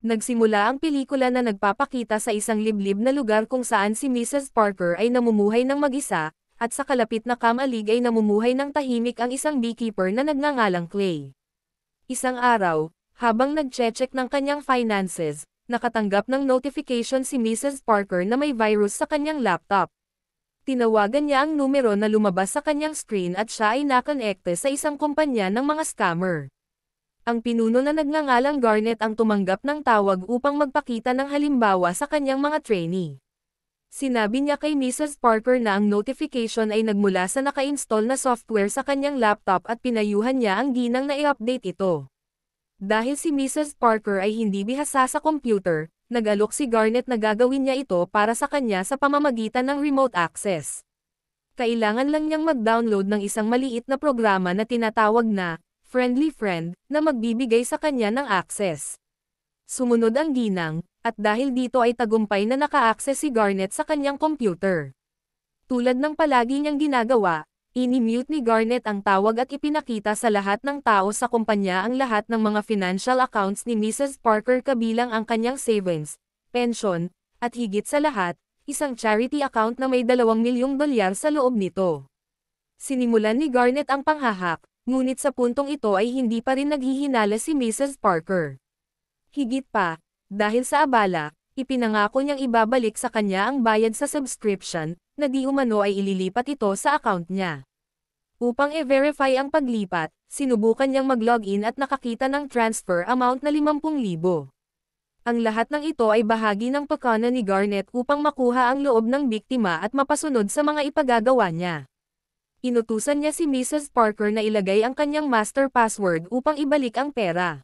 Nagsimula ang pelikula na nagpapakita sa isang liblib na lugar kung saan si Mrs. Parker ay namumuhay ng mag-isa, at sa kalapit na kamalig ay namumuhay ng tahimik ang isang beekeeper na nagngangalang Clay. Isang araw, habang nag-check ng kanyang finances, nakatanggap ng notification si Mrs. Parker na may virus sa kanyang laptop. Tinawagan niya ang numero na lumabas sa kanyang screen at siya ay nakonekte sa isang kumpanya ng mga scammer. Ang pinuno na nagngangalang Garnet ang tumanggap ng tawag upang magpakita ng halimbawa sa kanyang mga trainee. Sinabi niya kay Mrs. Parker na ang notification ay nagmula sa naka-install na software sa kanyang laptop at pinayuhan niya ang ginang na i-update ito. Dahil si Mrs. Parker ay hindi bihasa sa computer, nag-alok si Garnet na gagawin niya ito para sa kanya sa pamamagitan ng remote access. Kailangan lang niyang mag-download ng isang maliit na programa na tinatawag na Friendly Friend, na magbibigay sa kanya ng access. Sumunod ang ginang, at dahil dito ay tagumpay na naka-access si Garnet sa kanyang computer. Tulad ng palagi niyang ginagawa, ini-mute ni Garnet ang tawag at ipinakita sa lahat ng tao sa kumpanya ang lahat ng mga financial accounts ni Mrs. Parker kabilang ang kanyang savings, pension, at higit sa lahat, isang charity account na may $2 milyong sa loob nito. Sinimulan ni Garnet ang panghahak, ngunit sa puntong ito ay hindi pa rin naghihinala si Mrs. Parker. Higit pa, dahil sa abala, ipinangako niyang ibabalik sa kanya ang bayad sa subscription, na di umano ay ililipat ito sa account niya. Upang i-verify ang paglipat, sinubukan niyang mag-login at nakakita ng transfer amount na 50,000. Ang lahat ng ito ay bahagi ng pakana ni Garnet upang makuha ang loob ng biktima at mapasunod sa mga ipagagawa niya. Inutusan niya si Mrs. Parker na ilagay ang kanyang master password upang ibalik ang pera.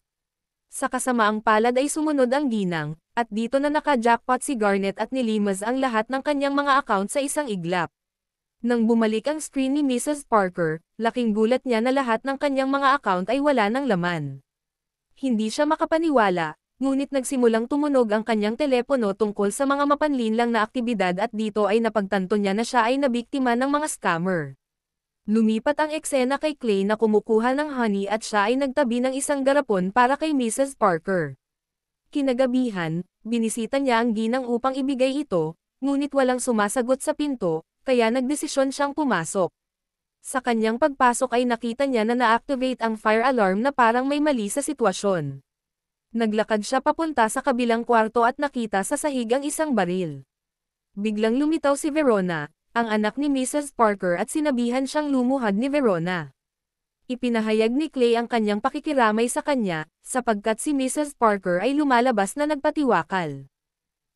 Sa kasamaang palad ay sumunod ang ginang, at dito na naka-jackpot si Garnet at nilimaz ang lahat ng kanyang mga account sa isang iglap. Nang bumalik ang screen ni Mrs. Parker, laking gulat niya na lahat ng kanyang mga account ay wala ng laman. Hindi siya makapaniwala, ngunit nagsimulang tumunog ang kanyang telepono tungkol sa mga mapanlinlang na aktibidad at dito ay napagtanto niya na siya ay nabiktima ng mga scammer. Lumipat ang eksena kay Clay na kumukuha ng honey at siya ay nagtabi ng isang garapon para kay Mrs. Parker. Kinagabihan, binisita niya ang ginang upang ibigay ito, ngunit walang sumasagot sa pinto, kaya nagdesisyon siyang pumasok. Sa kanyang pagpasok ay nakita niya na na-activate ang fire alarm na parang may mali sa sitwasyon. Naglakad siya papunta sa kabilang kwarto at nakita sa sahig ang isang baril. Biglang lumitaw si Verona, ang anak ni Mrs. Parker at sinabihan siyang lumuhad ni Verona. Ipinahayag ni Clay ang kanyang pakikiramay sa kanya, sapagkat si Mrs. Parker ay lumalabas na nagpatiwakal.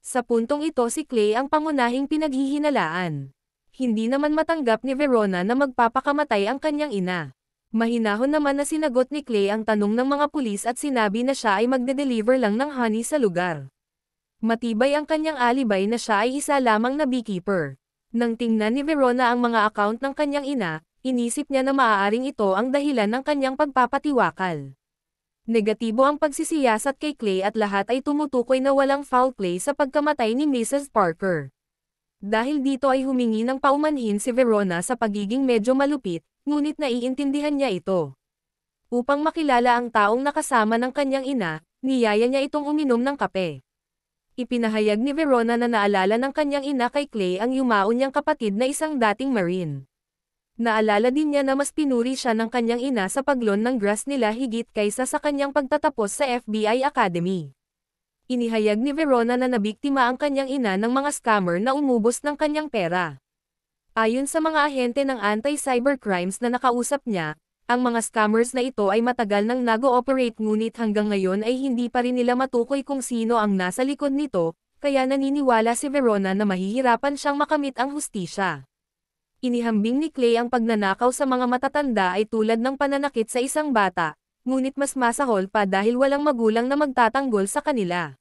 Sa puntong ito si Clay ang pangunahing pinaghihinalaan. Hindi naman matanggap ni Verona na magpapakamatay ang kanyang ina. Mahinahon naman na sinagot ni Clay ang tanong ng mga pulis at sinabi na siya ay magde-deliver lang ng honey sa lugar. Matibay ang kanyang alibay na siya ay isa lamang na beekeeper. Nang tingnan ni Verona ang mga account ng kanyang ina, inisip niya na maaaring ito ang dahilan ng kanyang pagpapatiwakal. Negatibo ang pagsisiyasat kay Clay at lahat ay tumutukoy na walang foul play sa pagkamatay ni Mrs. Parker. Dahil dito ay humingi ng paumanhin si Verona sa pagiging medyo malupit, ngunit naiintindihan niya ito. Upang makilala ang taong nakasama ng kanyang ina, niyaya niya itong uminom ng kape. Ipinahayag ni Verona na naalala ng kanyang ina kay Clay ang yumaon niyang kapatid na isang dating Marine. Naalala din niya na mas pinuri siya ng kanyang ina sa paglon ng grass nila higit kaysa sa kanyang pagtatapos sa FBI Academy. Inihayag ni Verona na nabiktima ang kanyang ina ng mga scammer na umubos ng kanyang pera. Ayon sa mga ahente ng anti-cybercrimes na nakausap niya, ang mga scammers na ito ay matagal nang nag-ooperate ngunit hanggang ngayon ay hindi pa rin nila matukoy kung sino ang nasa likod nito, kaya naniniwala si Verona na mahihirapan siyang makamit ang hustisya. Inihambing ni Clay ang pagnanakaw sa mga matatanda ay tulad ng pananakit sa isang bata, ngunit mas masahol pa dahil walang magulang na magtatanggol sa kanila.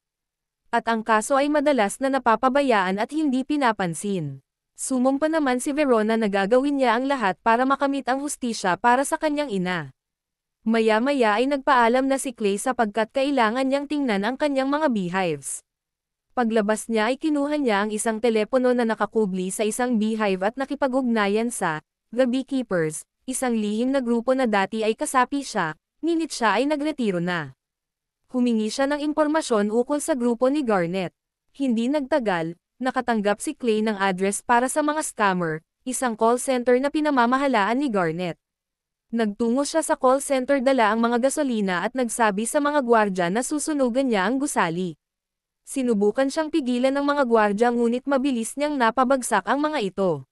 At ang kaso ay madalas na napapabayaan at hindi pinapansin. Sumumpa naman si Verona na gagawin niya ang lahat para makamit ang hustisya para sa kanyang ina. Maya-maya ay nagpaalam na si Clay sapagkat kailangan niyang tingnan ang kanyang mga beehives. Paglabas niya ay kinuha niya ang isang telepono na nakakubli sa isang beehive at nakipag-ugnayan sa The Beekeepers, isang lihim na grupo na dati ay kasapi siya, ngunit siya ay nagretiro na. Humingi siya ng impormasyon ukol sa grupo ni Garnet. Hindi nagtagal, nakatanggap si Clay ng address para sa mga scammer, isang call center na pinamamahalaan ni Garnet. Nagtungo siya sa call center, dala ang mga gasolina at nagsabi sa mga gwardya na susunugan niya ang gusali. Sinubukan siyang pigilan ng mga gwardya ngunit mabilis niyang napabagsak ang mga ito.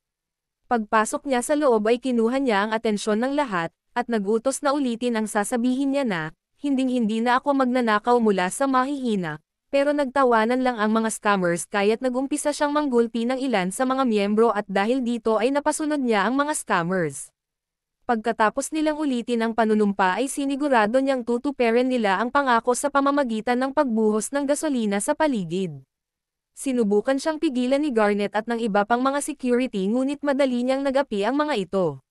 Pagpasok niya sa loob ay kinuha niya ang atensyon ng lahat, at nagutos na ulitin ang sasabihin niya na, hinding-hindi na ako magnanakaw mula sa mahihina, pero nagtawanan lang ang mga scammers kaya't nagumpisa siyang manggulpi ng ilan sa mga miyembro at dahil dito ay napasunod niya ang mga scammers. Pagkatapos nilang ulitin ang panunumpa ay sinigurado niyang tutuparin nila ang pangako sa pamamagitan ng pagbuhos ng gasolina sa paligid. Sinubukan siyang pigilan ni Garnet at ng iba pang mga security ngunit madali niyang nagapi ang mga ito.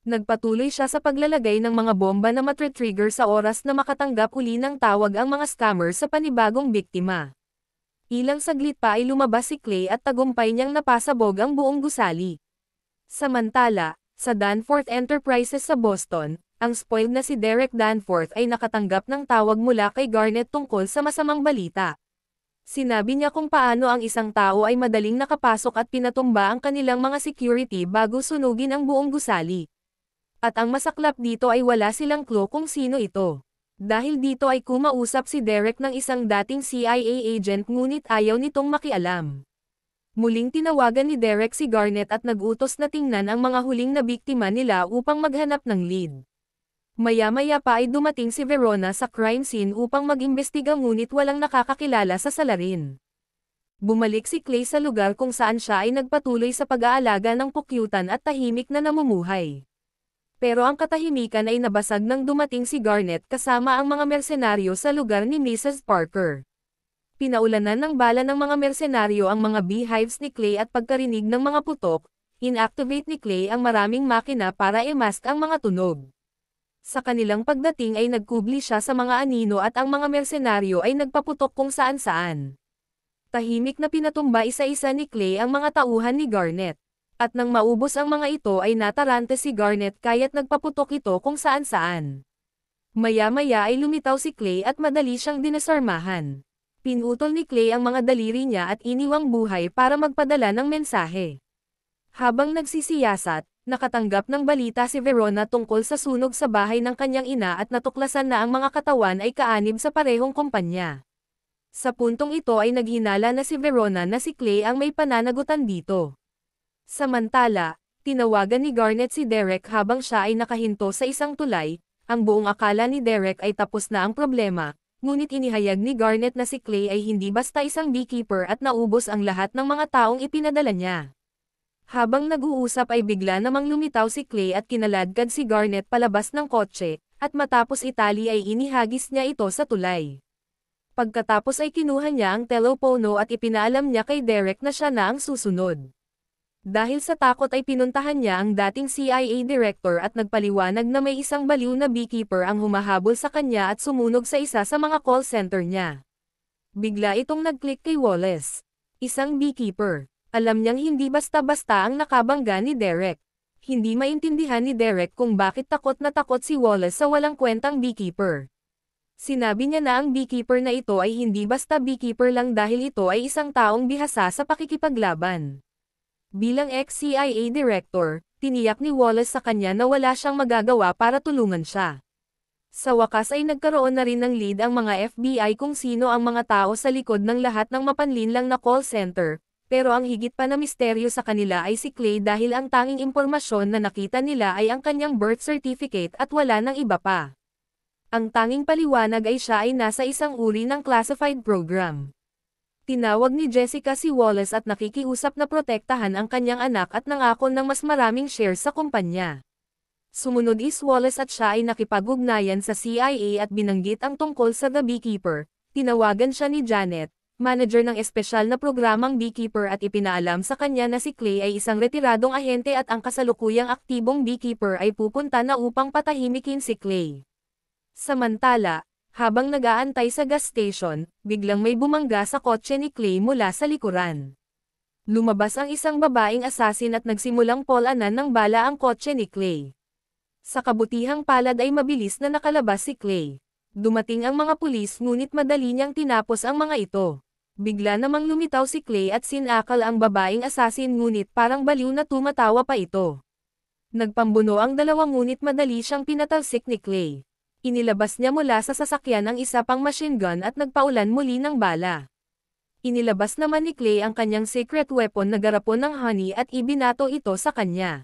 Nagpatuloy siya sa paglalagay ng mga bomba na matre-trigger sa oras na makatanggap uli ng tawag ang mga scammer sa panibagong biktima. Ilang saglit pa ay lumabas si Clay at tagumpay niyang napasabog ang buong gusali. Samantala, sa Danforth Enterprises sa Boston, ang spoiled na si Derek Danforth ay nakatanggap ng tawag mula kay Garnet tungkol sa masamang balita. Sinabi niya kung paano ang isang tao ay madaling nakapasok at pinatumba ang kanilang mga security bago sunugin ang buong gusali. At ang masaklap dito ay wala silang clue kung sino ito. Dahil dito ay kumausap si Derek ng isang dating CIA agent ngunit ayaw nitong makialam. Muling tinawagan ni Derek si Garnet at nagutos na tingnan ang mga huling na biktima nila upang maghanap ng lead. Maya-maya pa ay dumating si Verona sa crime scene upang mag-imbestiga ngunit walang nakakakilala sa salarin. Bumalik si Clay sa lugar kung saan siya ay nagpatuloy sa pag-aalaga ng pukyutan at tahimik na namumuhay. Pero ang katahimikan ay nabasag nang dumating si Garnet kasama ang mga mersenaryo sa lugar ni Mrs. Parker. Pinaulanan ng bala ng mga mersenaryo ang mga beehives ni Clay at pagkarinig ng mga putok, inactivate ni Clay ang maraming makina para i-mask ang mga tunog. Sa kanilang pagdating ay nagkubli siya sa mga anino at ang mga mersenaryo ay nagpaputok kung saan-saan. Tahimik na pinatumba isa-isa ni Clay ang mga tauhan ni Garnet. At nang maubos ang mga ito ay natarante si Garnet kaya't nagpaputok ito kung saan-saan. Maya-maya ay lumitaw si Clay at madali siyang dinasarmahan. Pinutol ni Clay ang mga daliri niya at iniwang buhay para magpadala ng mensahe. Habang nagsisiyasat, nakatanggap ng balita si Verona tungkol sa sunog sa bahay ng kanyang ina at natuklasan na ang mga katawan ay kaanib sa parehong kumpanya. Sa puntong ito ay naghinala na si Verona na si Clay ang may pananagutan dito. Samantala, tinawagan ni Garnet si Derek habang siya ay nakahinto sa isang tulay. Ang buong akala ni Derek ay tapos na ang problema. Ngunit inihayag ni Garnet na si Clay ay hindi basta isang beekeeper at naubos ang lahat ng mga taong ipinadala niya. Habang nag-uusap ay bigla namang lumitaw si Clay at kinaladkad si Garnet palabas ng kotse, at matapos itali ay inihagis niya ito sa tulay. Pagkatapos ay kinuha niya ang telepono at ipinaalam niya kay Derek na siya na ang susunod. Dahil sa takot ay pinuntahan niya ang dating CIA director at nagpaliwanag na may isang baliw na beekeeper ang humahabol sa kanya at sumunog sa isa sa mga call center niya. Bigla itong nag-click kay Wallace. Isang beekeeper. Alam niyang hindi basta-basta ang nakabangga ni Derek. Hindi maintindihan ni Derek kung bakit takot na takot si Wallace sa walang kwentang beekeeper. Sinabi niya na ang beekeeper na ito ay hindi basta beekeeper lang dahil ito ay isang taong bihasa sa pakikipaglaban. Bilang ex-CIA director, tiniyak ni Wallace sa kanya na wala siyang magagawa para tulungan siya. Sa wakas ay nagkaroon na rin ng lead ang mga FBI kung sino ang mga tao sa likod ng lahat ng mapanlinlang na call center, pero ang higit pa na misteryo sa kanila ay si Clay dahil ang tanging impormasyon na nakita nila ay ang kanyang birth certificate at wala ng iba pa. Ang tanging paliwanag ay siya ay nasa isang uri ng classified program. Tinawag ni Jessica si Wallace at nakikiusap na protektahan ang kanyang anak at nangako ng mas maraming shares sa kumpanya. Sumunod is Wallace at siya ay nakipag-ugnayan sa CIA at binanggit ang tungkol sa The Beekeeper. Tinawagan siya ni Janet, manager ng espesyal na programang Beekeeper at ipinaalam sa kanya na si Clay ay isang retiradong ahente at ang kasalukuyang aktibong Beekeeper ay pupunta na upang patahimikin si Clay. Samantala, habang nag-aantay sa gas station, biglang may bumangga sa kotse ni Clay mula sa likuran. Lumabas ang isang babaeng asasin at nagsimulang polanan ng bala ang kotse ni Clay. Sa kabutihang palad ay mabilis na nakalabas si Clay. Dumating ang mga pulis ngunit madali niyang tinapos ang mga ito. Bigla namang lumitaw si Clay at sinakal ang babaeng asasin ngunit parang baliw na tumatawa pa ito. Nagpambuno ang dalawa ngunit madali siyang pinatalsik ni Clay. Inilabas niya mula sa sasakyan ang isa pang machine gun at nagpaulan muli ng bala. Inilabas naman ni Clay ang kanyang secret weapon na garapon ng honey at ibinato ito sa kanya.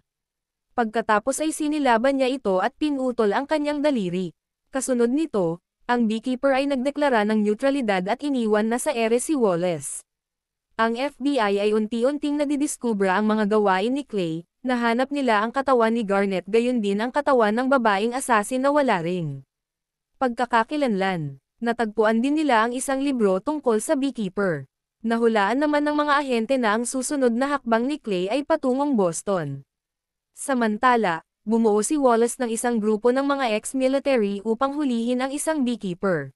Pagkatapos ay sinilaban niya ito at pinutol ang kanyang daliri. Kasunod nito, ang beekeeper ay nagdeklara ng neutralidad at iniwan na sa ere si Wallace. Ang FBI ay unti-unting nadidiskubra ang mga gawain ni Clay, nahanap nila ang katawan ni Garnet gayon din ang katawan ng babaeng asasin na wala ring pagkakakilanlan. Natagpuan din nila ang isang libro tungkol sa beekeeper. Nahulaan naman ng mga ahente na ang susunod na hakbang ni Clay ay patungong Boston. Samantala, bumuo si Wallace ng isang grupo ng mga ex-military upang hulihin ang isang beekeeper.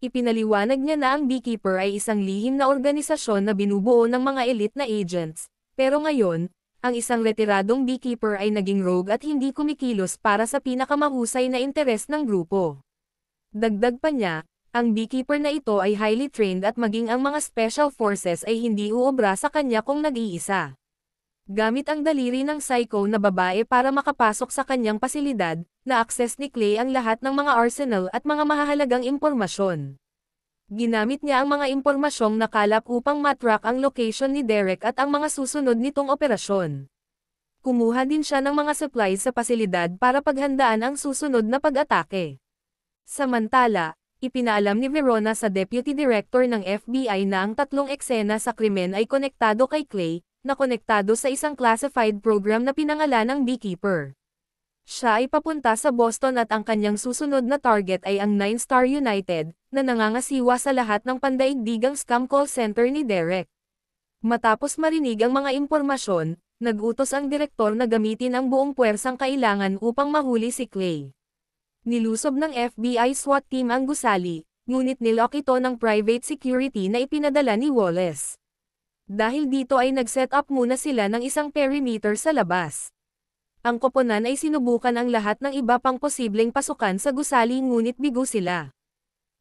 Ipinaliwanag niya na ang beekeeper ay isang lihim na organisasyon na binubuo ng mga elite na agents, pero ngayon, ang isang retiradong beekeeper ay naging rogue at hindi kumikilos para sa pinakamahusay na interes ng grupo. Dagdag pa niya, ang beekeeper na ito ay highly trained at maging ang mga special forces ay hindi uobra sa kanya kung nag-iisa. Gamit ang daliri ng psycho na babae para makapasok sa kanyang pasilidad, na-access ni Clay ang lahat ng mga arsenal at mga mahahalagang impormasyon. Ginamit niya ang mga impormasyong nakalap upang matrack ang location ni Derek at ang mga susunod nitong operasyon. Kumuha din siya ng mga supplies sa pasilidad para paghandaan ang susunod na pag-atake. Samantala, ipinaalam ni Verona sa Deputy Director ng FBI na ang tatlong eksena sa krimen ay konektado kay Clay, na konektado sa isang classified program na pinangalan ng Beekeeper. Siya ay papunta sa Boston at ang kanyang susunod na target ay ang 9 Star United, na nangangasiwa sa lahat ng pandaigdigang scam call center ni Derek. Matapos marinig ang mga impormasyon, nag-utos ang direktor na gamitin ang buong puwersang kailangan upang mahuli si Clay. Nilusob ng FBI SWAT team ang gusali, ngunit nilock ito ng private security na ipinadala ni Wallace. Dahil dito ay nag-set up muna sila ng isang perimeter sa labas. Ang koponan ay sinubukan ang lahat ng iba pang posibleng pasukan sa gusali ngunit bigo sila.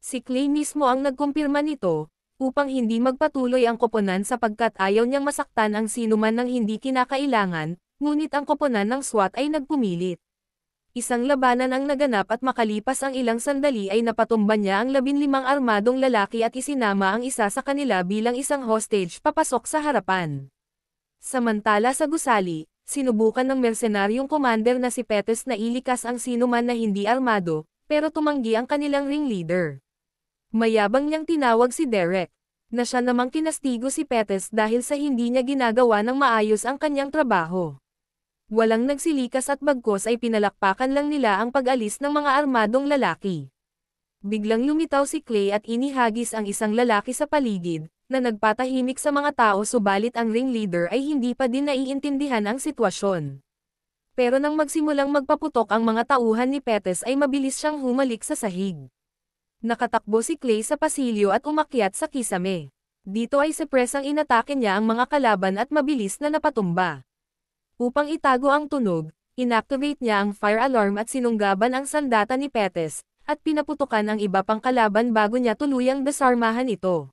Si Clay mismo ang nagkumpirma nito, upang hindi magpatuloy ang koponan sapagkat ayaw niyang masaktan ang sinuman ng hindi kinakailangan, ngunit ang koponan ng SWAT ay nagpumilit. Isang labanan ang naganap at makalipas ang ilang sandali ay napatumba niya ang 15 armadong lalaki at isinama ang isa sa kanila bilang isang hostage papasok sa harapan. Samantala sa gusali, sinubukan ng mercenaryong commander na si Pettis na ilikas ang sinuman na hindi armado, pero tumanggi ang kanilang ringleader. Mayabang niyang tinawag si Derek, na siya namang kinastigo si Pettis dahil sa hindi niya ginagawa ng maayos ang kanyang trabaho. Walang nagsilikas at bagkos ay pinalakpakan lang nila ang pag-alis ng mga armadong lalaki. Biglang lumitaw si Clay at inihagis ang isang lalaki sa paligid, na nagpatahimik sa mga tao subalit ang ringleader ay hindi pa din naiintindihan ang sitwasyon. Pero nang magsimulang magpaputok ang mga tauhan ni Pettis ay mabilis siyang humalik sa sahig. Nakatakbo si Clay sa pasilyo at umakyat sa kisame. Dito ay sepresang inatake niya ang mga kalaban at mabilis na napatumba. Upang itago ang tunog, inactivate niya ang fire alarm at sinunggaban ang sandata ni Pettis, at pinaputukan ang iba pang kalaban bago niya tuluyang desarmahan ito.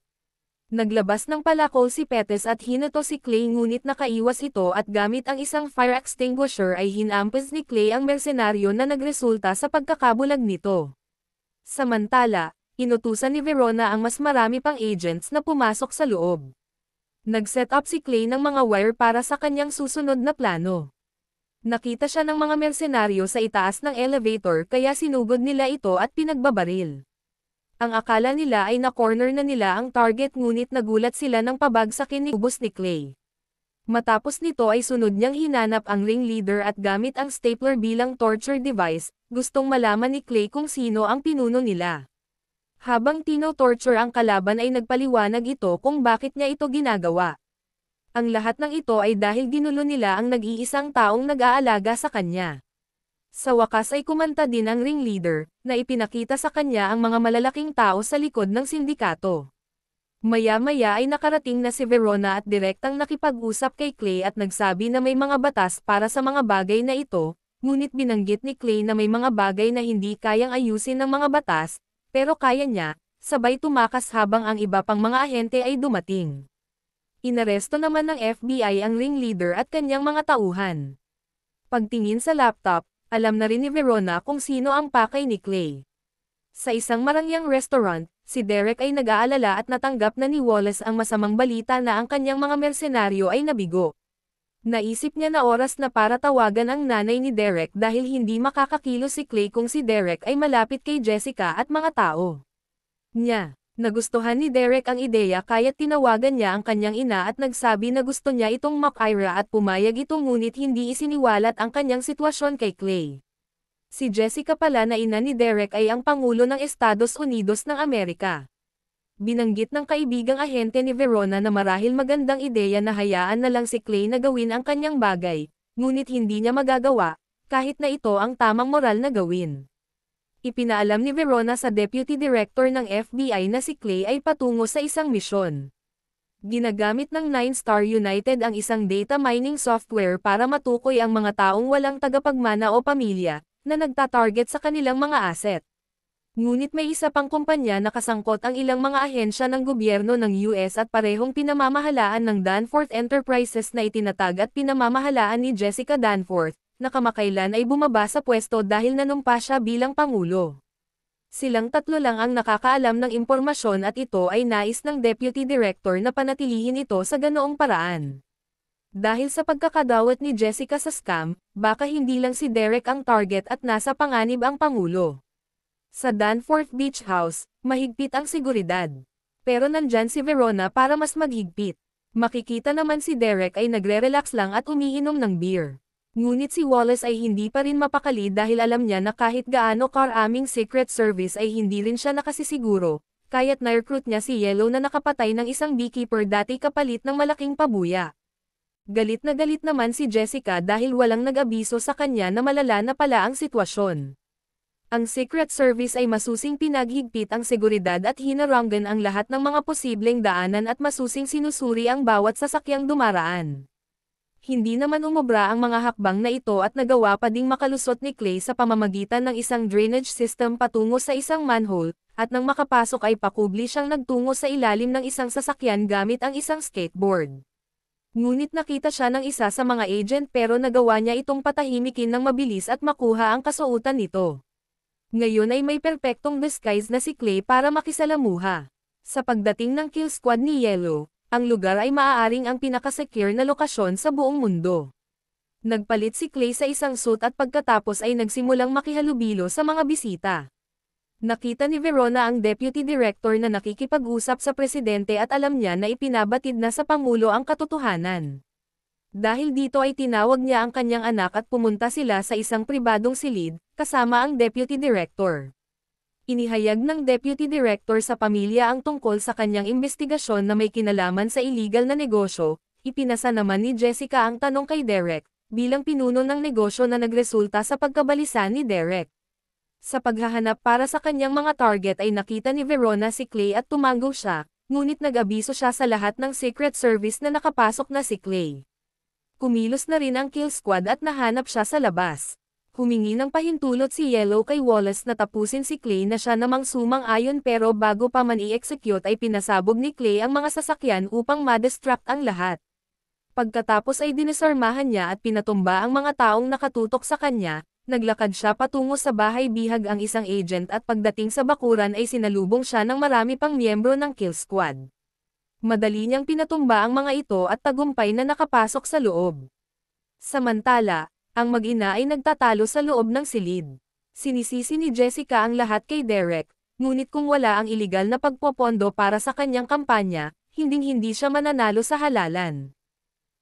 Naglabas ng palakol si Pettis at hinato si Clay ngunit nakaiwas ito at gamit ang isang fire extinguisher ay hinampas ni Clay ang mersenaryo na nagresulta sa pagkakabulag nito. Samantala, inutusan ni Verona ang mas marami pang agents na pumasok sa loob. Nag-set up si Clay ng mga wire para sa kanyang susunod na plano. Nakita siya ng mga mersenaryo sa itaas ng elevator kaya sinugod nila ito at pinagbabaril. Ang akala nila ay na-corner na nila ang target ngunit nagulat sila ng pabagsakin ni ubos ni Clay. Matapos nito ay sunod niyang hinanap ang ringleader at gamit ang stapler bilang torture device, gustong malaman ni Clay kung sino ang pinuno nila. Habang tino-torture ang kalaban ay nagpaliwanag ito kung bakit niya ito ginagawa. Ang lahat ng ito ay dahil ginulo nila ang nag-iisang taong nag-aalaga sa kanya. Sa wakas ay kumanta din ang ringleader, na ipinakita sa kanya ang mga malalaking tao sa likod ng sindikato. Maya-maya ay nakarating na si Verona at direktang nakipag-usap kay Clay at nagsabi na may mga batas para sa mga bagay na ito, ngunit binanggit ni Clay na may mga bagay na hindi kayang ayusin ng mga batas, Pero kaya niya, sabay tumakas habang ang iba pang mga ahente ay dumating. Inaresto naman ng FBI ang ringleader at kanyang mga tauhan. Pagtingin sa laptop, alam na rin ni Verona kung sino ang pakay ni Clay. Sa isang marangyang restaurant, si Derek ay nag-aalala at natanggap na ni Wallace ang masamang balita na ang kanyang mga mersenaryo ay nabigo. Naisip niya na oras na para tawagan ang nanay ni Derek dahil hindi makakakilos si Clay kung si Derek ay malapit kay Jessica at mga tao. Nagustuhan ni Derek ang ideya kaya't tinawagan niya ang kanyang ina at nagsabi na gusto niya itong Makaira at pumayag ito ngunit hindi isiniwalat ang kanyang sitwasyon kay Clay. Si Jessica pala na ina ni Derek ay ang Pangulo ng Estados Unidos ng Amerika. Binanggit ng kaibigang ahente ni Verona na marahil magandang ideya na hayaan na lang si Clay na gawin ang kanyang bagay, ngunit hindi niya magagawa, kahit na ito ang tamang moral na gawin. Ipinaalam ni Verona sa Deputy Director ng FBI na si Clay ay patungo sa isang misyon. Ginagamit ng 9-Star United ang isang data mining software para matukoy ang mga taong walang tagapagmana o pamilya, na nagtatarget sa kanilang mga asset. Ngunit may isa pang kumpanya na kasangkot ang ilang mga ahensya ng gobyerno ng US at parehong pinamamahalaan ng Danforth Enterprises na itinatag at pinamamahalaan ni Jessica Danforth, na kamakailan ay bumaba sa pwesto dahil nanumpa siya bilang Pangulo. Silang tatlo lang ang nakakaalam ng impormasyon at ito ay nais ng Deputy Director na panatilihin ito sa ganoong paraan. Dahil sa pagkakadawat ni Jessica sa scam, baka hindi lang si Derek ang target at nasa panganib ang Pangulo. Sa Danforth Beach House, mahigpit ang seguridad. Pero nandyan si Verona para mas maghigpit. Makikita naman si Derek ay nagre-relax lang at umiinom ng beer. Ngunit si Wallace ay hindi pa rin mapakali dahil alam niya na kahit gaano karaming Secret Service ay hindi rin siya nakasisiguro, kaya't na-recruit niya si Yellow na nakapatay ng isang beekeeper dati kapalit ng malaking pabuya. Galit na galit naman si Jessica dahil walang nag-abiso sa kanya na malala na pala ang sitwasyon. Ang Secret Service ay masusing pinaghigpit ang seguridad at hinaranggan ang lahat ng mga posibleng daanan at masusing sinusuri ang bawat sasakyang dumaraan. Hindi naman umubra ang mga hakbang na ito at nagawa pa ding makalusot ni Clay sa pamamagitan ng isang drainage system patungo sa isang manhole, at nang makapasok ay pakubli siyang nagtungo sa ilalim ng isang sasakyan gamit ang isang skateboard. Ngunit nakita siya ng isa sa mga agent pero nagawa niya itong patahimikin ng mabilis at makuha ang kasuotan nito. Ngayon ay may perpektong disguise na si Clay para makisalamuha. Sa pagdating ng kill squad ni Yellow, ang lugar ay maaaring ang pinaka-secure na lokasyon sa buong mundo. Nagpalit si Clay sa isang suit at pagkatapos ay nagsimulang makihalubilo sa mga bisita. Nakita ni Verona ang Deputy Director na nakikipag-usap sa presidente at alam niya na ipinabatid na sa Pangulo ang katotohanan. Dahil dito ay tinawag niya ang kanyang anak at pumunta sila sa isang pribadong silid, kasama ang Deputy Director. Inihayag ng Deputy Director sa pamilya ang tungkol sa kanyang investigasyon na may kinalaman sa illegal na negosyo. Ipinasa naman ni Jessica ang tanong kay Derek, bilang pinuno ng negosyo na nagresulta sa pagkabalisa ni Derek. Sa paghahanap para sa kanyang mga target ay nakita ni Verona si Clay at tumango siya, ngunit nag-abiso siya sa lahat ng Secret Service na nakapasok na si Clay. Kumilos na rin ang kill squad at nahanap siya sa labas. Humingi ng pahintulot si Yellow kay Wallace na tapusin si Clay na siya namang sumang-ayon pero bago pa man i-execute ay pinasabog ni Clay ang mga sasakyan upang ma-distract ang lahat. Pagkatapos ay dinisarmahan niya at pinatumba ang mga taong nakatutok sa kanya, naglakad siya patungo sa bahay bihag ang isang agent at pagdating sa bakuran ay sinalubong siya ng marami pang miyembro ng kill squad. Madali niyang pinatumba ang mga ito at tagumpay na nakapasok sa loob. Samantala, ang mag-ina ay nagtatalo sa loob ng silid. Sinisisi ni Jessica ang lahat kay Derek, ngunit kung wala ang iligal na pagpopondo para sa kanyang kampanya, hinding-hindi siya mananalo sa halalan.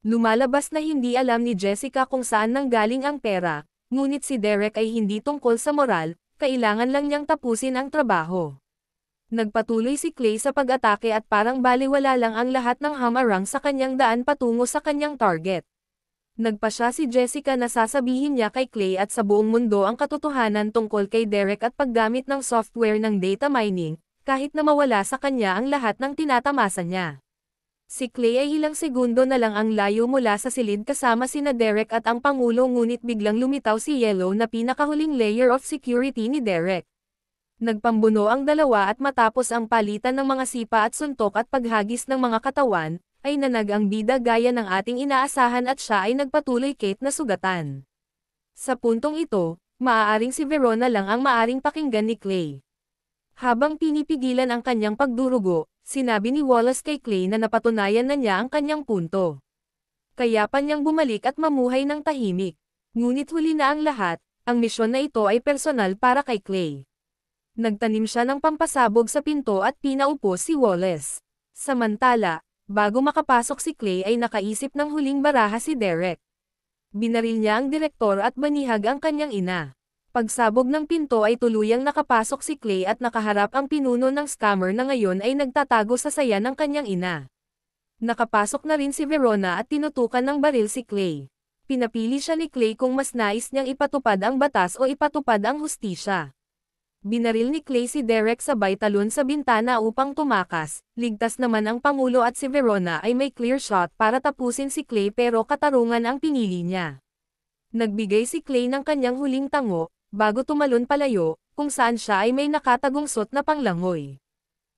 Lumalabas na hindi alam ni Jessica kung saan nanggaling ang pera, ngunit si Derek ay hindi tungkol sa moral, kailangan lang niyang tapusin ang trabaho. Nagpatuloy si Clay sa pag-atake at parang baliwala lang ang lahat ng hamarang sa kanyang daan patungo sa kanyang target. Nagpasya si Jessica na sasabihin niya kay Clay at sa buong mundo ang katotohanan tungkol kay Derek at paggamit ng software ng data mining, kahit na mawala sa kanya ang lahat ng tinatamasa niya. Si Clay ay ilang segundo na lang ang layo mula sa silid kasama sina Derek at ang Pangulo ngunit biglang lumitaw si Yellow na pinakahuling layer of security ni Derek. Nagpambuno ang dalawa at matapos ang palitan ng mga sipa at suntok at paghagis ng mga katawan, ay nanag ang bida gaya ng ating inaasahan at siya ay nagpatuloy kahit na sugatan. Sa puntong ito, maaaring si Verona lang ang maaring pakinggan ni Clay. Habang pinipigilan ang kanyang pagdurugo, sinabi ni Wallace kay Clay na napatunayan na niya ang kanyang punto. Kaya pa niyang bumalik at mamuhay ng tahimik. Ngunit huli na ang lahat, ang misyon na ito ay personal para kay Clay. Nagtanim siya ng pampasabog sa pinto at pinaupo si Wallace. Samantala, bago makapasok si Clay ay nakaisip ng huling baraha si Derek. Binaril niya ang direktor at banihag ang kanyang ina. Pagsabog ng pinto ay tuluyang nakapasok si Clay at nakaharap ang pinuno ng scammer na ngayon ay nagtatago sa saya ng kanyang ina. Nakapasok na rin si Verona at tinutukan ng baril si Clay. Pinapili siya ni Clay kung mas nais niyang ipatupad ang batas o ipatupad ang hustisya. Binaril ni Clay si Derek sabay talon sa bintana upang tumakas, ligtas naman ang Pangulo at si Verona ay may clear shot para tapusin si Clay pero katarungan ang pinili niya. Nagbigay si Clay ng kanyang huling tango, bago tumalon palayo, kung saan siya ay may nakatagong suot na panglangoy.